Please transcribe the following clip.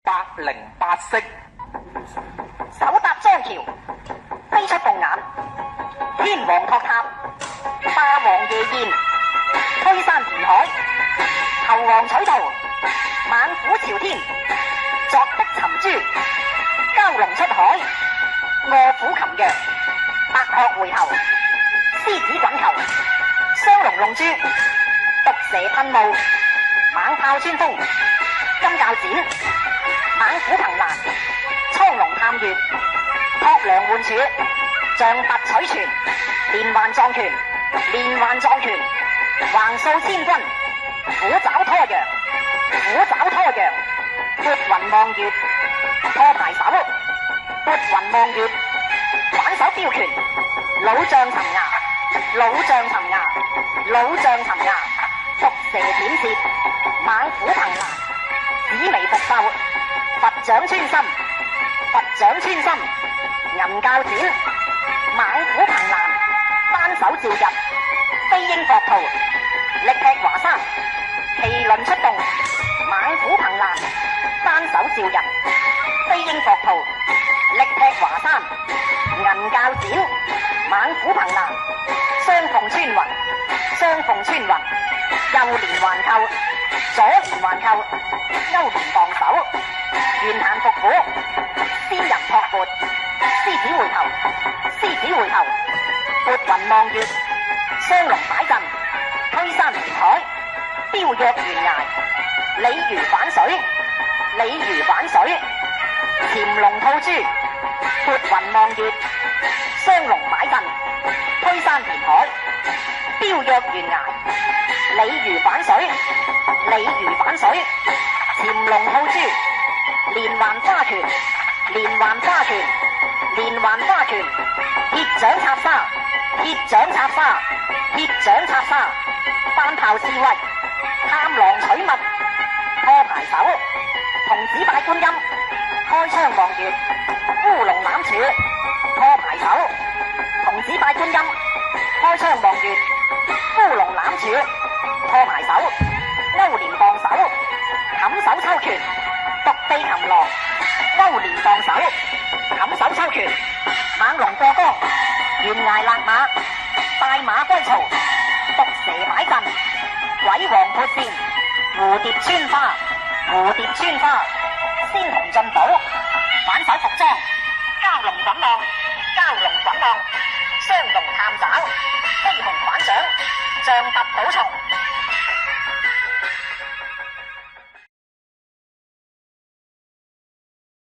108式，手搭張橋，飛出鳳眼，天王托塔，霸王夜宴，推山填海，猴王取道，猛虎朝天，作的尋珠，蛟龍出海，臥虎擒羊，白鶴回頭，獅子滾球，雙龍龍珠，毒蛇噴霧，猛炮穿風，金鉸剪，猛虎騰欄，蒼龍探月，托梁換柱，象拔取泉，連環撞拳，連環撞拳，橫掃千軍，虎爪拖羊，虎爪拖羊，撥雲望月，拖牌手，撥雲望月，反手標拳，老將尋牙，老將尋牙，老將尋牙，毒蛇點舌，猛虎騰欄，紫微伏獸，佛掌穿心，佛掌穿心，銀鉸剪，猛虎騰欄，單手照入，飛鷹搏兔，力劈華山，麒麟出動，猛虎騰欄，單手照入，飛鷹搏兔，力劈華山，銀鉸剪，猛虎騰欄，雙鳳穿雲，雙鳳穿雲，右連環扣，左連環扣，勾連傍手，圓彈伏虎，仙人撲撥，獅子回頭，獅子回頭，撥雲望月，雙龍擺陣，推山填海，飆躍懸崖，鯉魚反水，鯉魚反水，潛龍吐珠，撥雲望月，雙龍擺陣，推山填海，飆躍懸崖，鯉魚反水，鯉魚反水，潛龍吐珠，連環花拳，連環花拳，連環花拳，鐵掌插沙，鐵掌插沙，鐵掌插沙，班炮示威，探囊取物，拖牌手，童子拜觀音，開槍望月，烏龍攬柱，拖牌手，童子拜觀音，開槍望月，烏龍攬柱，拖牌手，勾連傍手，冚手抽拳，獨臂擒狼，勾連傍手，冚手抽拳，猛龍過江，懸崖勒馬，帶馬歸巢，毒蛇擺陣，鬼王撥扇，蝴蝶穿花，蝴蝶穿花，仙童進寶，反手伏踭，蛟龍滾浪，蛟龍滾浪，雙龍探爪，飛鴻反掌，象拔寶松，